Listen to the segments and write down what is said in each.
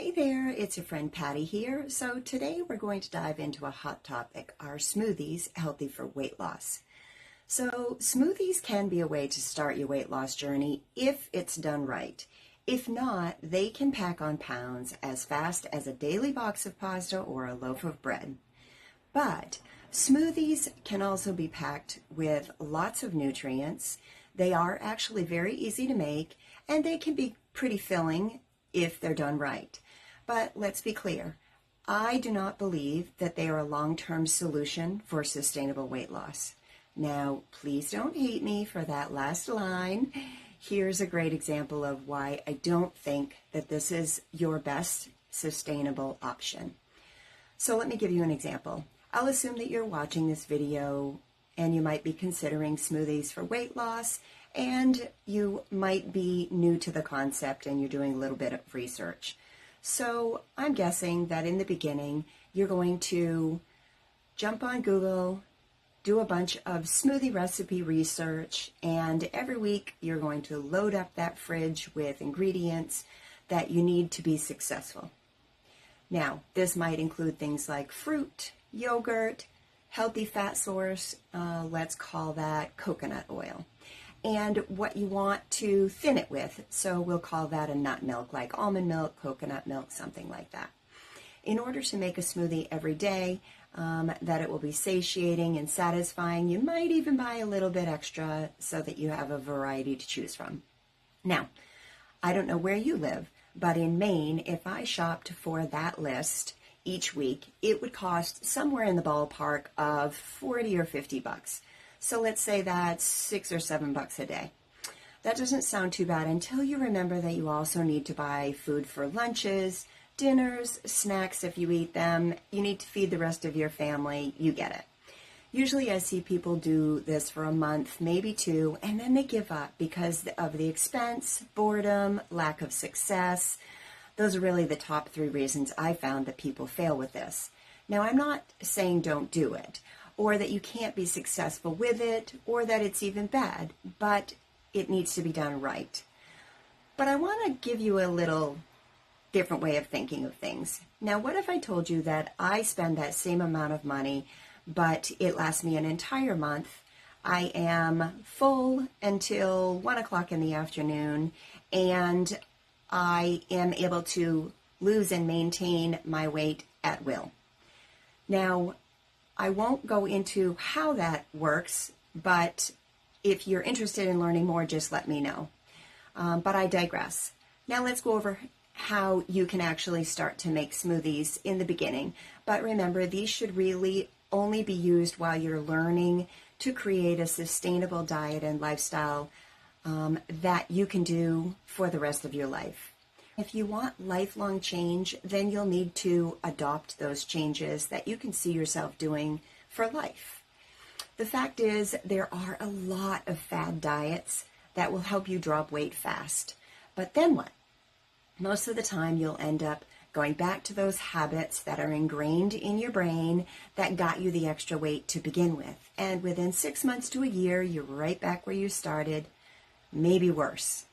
Hey there, it's your friend Patty here. So today we're going to dive into a hot topic, are smoothies healthy for weight loss? So smoothies can be a way to start your weight loss journey if it's done right. If not, they can pack on pounds as fast as a daily box of pasta or a loaf of bread. But smoothies can also be packed with lots of nutrients. They are actually very easy to make and they can be pretty filling if they're done right. But let's be clear, I do not believe that they are a long-term solution for sustainable weight loss. Now, please don't hate me for that last line. Here's a great example of why I don't think that this is your best sustainable option. So let me give you an example. I'll assume that you're watching this video and you might be considering smoothies for weight loss, and you might be new to the concept and you're doing a little bit of research. So I'm guessing that in the beginning, you're going to jump on Google, do a bunch of smoothie recipe research, and every week you're going to load up that fridge with ingredients that you need to be successful. Now, this might include things like fruit, yogurt, healthy fat source, let's call that coconut oil, and what you want to thin it with. So we'll call that a nut milk, like almond milk, coconut milk, something like that. In order to make a smoothie every day, that it will be satiating and satisfying, you might even buy a little bit extra so that you have a variety to choose from. Now, I don't know where you live, but in Maine, if I shopped for that list each week, it would cost somewhere in the ballpark of 40 or 50 bucks. So let's say that's $6 or $7 a day. That doesn't sound too bad until you remember that you also need to buy food for lunches, dinners, snacks if you eat them. You need to feed the rest of your family. You get it. Usually I see people do this for a month, maybe two, and then they give up because of the expense, boredom, lack of success. Those are really the top three reasons I found that people fail with this. Now, I'm not saying don't do it, or that you can't be successful with it, or that it's even bad, but it needs to be done right. But I want to give you a little different way of thinking of things. Now, what if I told you that I spend that same amount of money, but it lasts me an entire month? I am full until 1 o'clock in the afternoon, and I am able to lose and maintain my weight at will. Now, I won't go into how that works, but if you're interested in learning more, just let me know. But I digress. Now let's go over how you can actually start to make smoothies in the beginning. But remember, these should really only be used while you're learning to create a sustainable diet and lifestyle that you can do for the rest of your life. If you want lifelong change, then you'll need to adopt those changes that you can see yourself doing for life. The fact is, there are a lot of fad diets that will help you drop weight fast. But then what? Most of the time, you'll end up going back to those habits that are ingrained in your brain that got you the extra weight to begin with. And within 6 months to a year, you're right back where you started, maybe worse.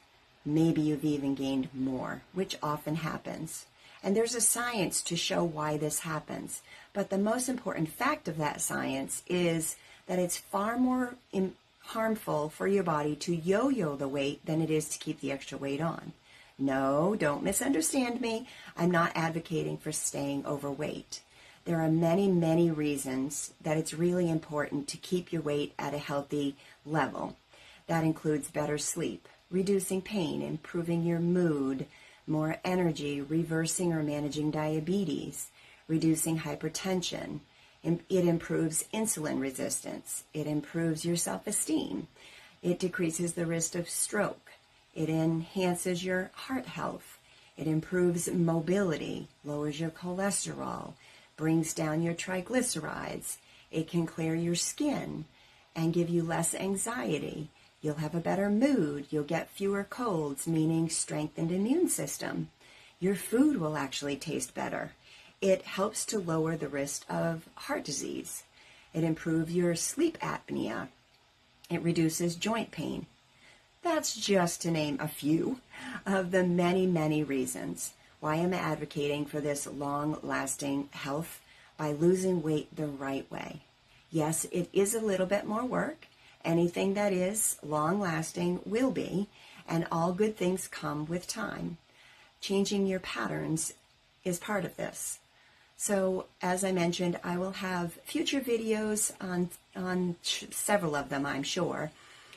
Maybe you've even gained more, which often happens. And there's a science to show why this happens. But the most important fact of that science is that it's far more harmful for your body to yo-yo the weight than it is to keep the extra weight on. No, don't misunderstand me. I'm not advocating for staying overweight. There are many, many reasons that it's really important to keep your weight at a healthy level. That includes better sleep, reducing pain, improving your mood, more energy, reversing or managing diabetes, reducing hypertension. It improves insulin resistance. It improves your self-esteem. It decreases the risk of stroke. It enhances your heart health. It improves mobility, lowers your cholesterol, brings down your triglycerides. It can clear your skin and give you less anxiety. You'll have a better mood. You'll get fewer colds, meaning strengthened immune system. Your food will actually taste better. It helps to lower the risk of heart disease. It improves your sleep apnea. It reduces joint pain. That's just to name a few of the many, many reasons why I'm advocating for this long-lasting health by losing weight the right way. Yes, it is a little bit more work. Anything that is long-lasting will be, and all good things come with time. Changing your patterns is part of this. So, as I mentioned, I will have future videos on several of them, I'm sure,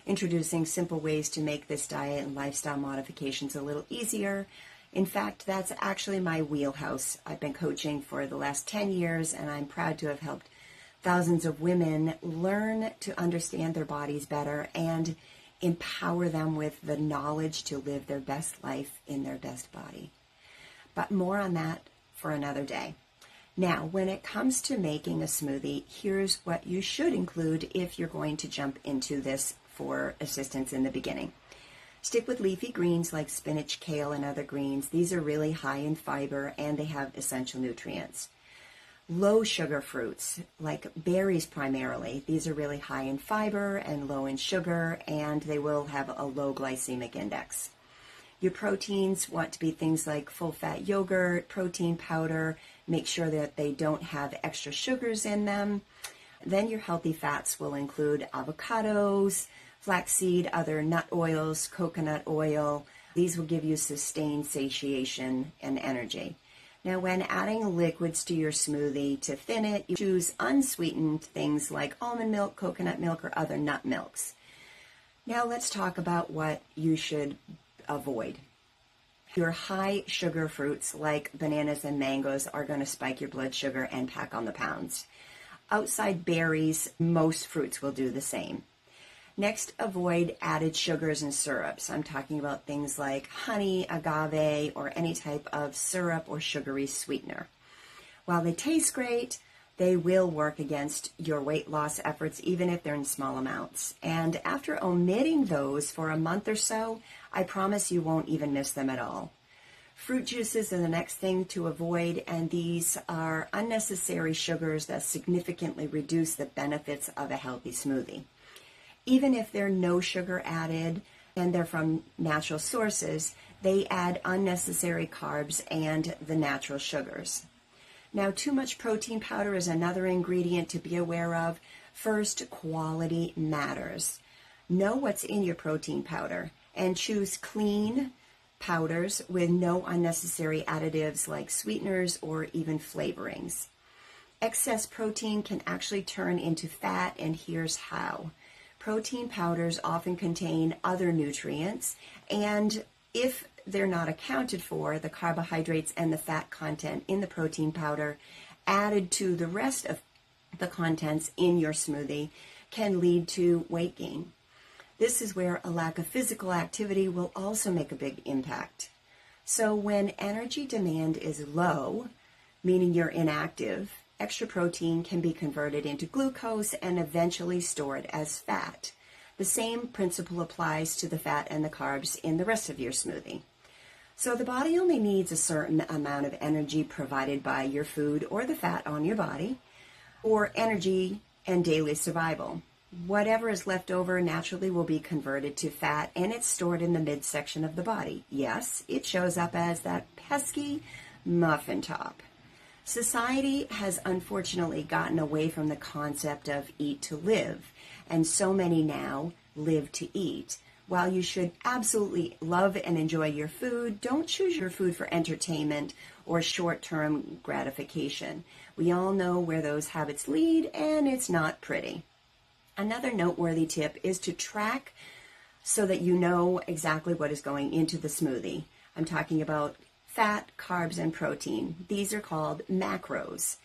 introducing simple ways to make this diet and lifestyle modifications a little easier. In fact, that's actually my wheelhouse. I've been coaching for the last 10 years, and I'm proud to have helped thousands of women learn to understand their bodies better and empower them with the knowledge to live their best life in their best body. But more on that for another day. Now, when it comes to making a smoothie, here's what you should include if you're going to jump into this for assistance in the beginning. Stick with leafy greens like spinach, kale, and other greens. These are really high in fiber and they have essential nutrients. Low sugar fruits, like berries primarily. These are really high in fiber and low in sugar, and they will have a low glycemic index. Your proteins want to be things like full-fat yogurt, protein powder. Make sure that they don't have extra sugars in them. Then your healthy fats will include avocados, flaxseed, other nut oils, coconut oil. These will give you sustained satiation and energy. Now, when adding liquids to your smoothie to thin it, you choose unsweetened things like almond milk, coconut milk, or other nut milks. Now, let's talk about what you should avoid. Your high sugar fruits like bananas and mangoes are going to spike your blood sugar and pack on the pounds. Outside berries, most fruits will do the same. Next, avoid added sugars and syrups. I'm talking about things like honey, agave, or any type of syrup or sugary sweetener. While they taste great, they will work against your weight loss efforts even if they're in small amounts. And after omitting those for a month or so, I promise you won't even miss them at all. Fruit juices are the next thing to avoid, and these are unnecessary sugars that significantly reduce the benefits of a healthy smoothie. Even if they're no sugar added and they're from natural sources, they add unnecessary carbs and the natural sugars. Now, too much protein powder is another ingredient to be aware of. First, quality matters. Know what's in your protein powder and choose clean powders with no unnecessary additives like sweeteners or even flavorings. Excess protein can actually turn into fat, and here's how. Protein powders often contain other nutrients, and if they're not accounted for, the carbohydrates and the fat content in the protein powder added to the rest of the contents in your smoothie can lead to weight gain. This is where a lack of physical activity will also make a big impact. So when energy demand is low, meaning you're inactive, extra protein can be converted into glucose and eventually stored as fat. The same principle applies to the fat and the carbs in the rest of your smoothie. So the body only needs a certain amount of energy provided by your food or the fat on your body for energy and daily survival. Whatever is left over naturally will be converted to fat, and it's stored in the midsection of the body. Yes, it shows up as that pesky muffin top. Society has unfortunately gotten away from the concept of eat to live, and so many now live to eat. While you should absolutely love and enjoy your food, don't choose your food for entertainment or short-term gratification. We all know where those habits lead, and it's not pretty. Another noteworthy tip is to track so that you know exactly what is going into the smoothie. I'm talking about fat, carbs, and protein. These are called macros.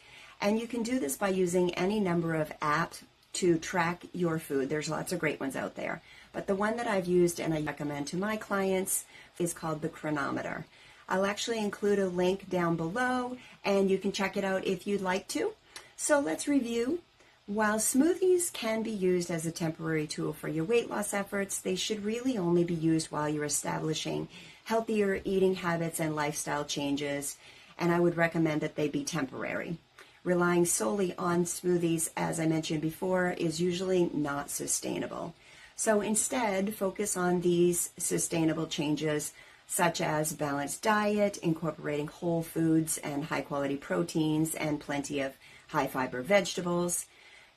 And you can do this by using any number of apps to track your food. There's lots of great ones out there. But the one that I've used and I recommend to my clients is called the Chronometer. I'll actually include a link down below, and you can check it out if you'd like to. So let's review. While smoothies can be used as a temporary tool for your weight loss efforts, they should really only be used while you're establishing healthier eating habits and lifestyle changes, and I would recommend that they be temporary. Relying solely on smoothies, as I mentioned before, is usually not sustainable. So instead, focus on these sustainable changes such as balanced diet, incorporating whole foods and high quality proteins and plenty of high fiber vegetables.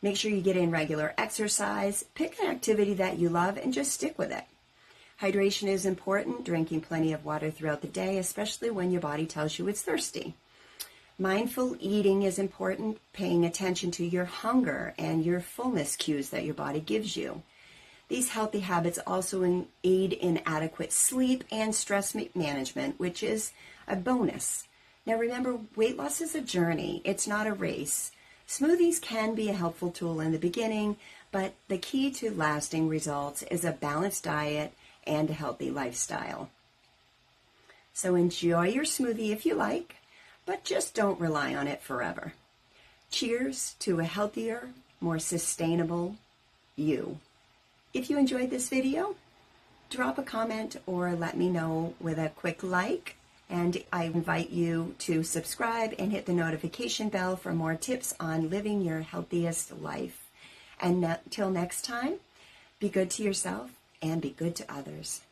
Make sure you get in regular exercise, pick an activity that you love, and just stick with it. Hydration is important, drinking plenty of water throughout the day, especially when your body tells you it's thirsty. Mindful eating is important, paying attention to your hunger and your fullness cues that your body gives you. These healthy habits also aid in adequate sleep and stress management, which is a bonus. Now remember, weight loss is a journey. It's not a race. Smoothies can be a helpful tool in the beginning, but the key to lasting results is a balanced diet and a healthy lifestyle. So enjoy your smoothie if you like, but just don't rely on it forever. Cheers to a healthier, more sustainable you. If you enjoyed this video, drop a comment or let me know with a quick like. And I invite you to subscribe and hit the notification bell for more tips on living your healthiest life. And until next time, be good to yourself and be good to others.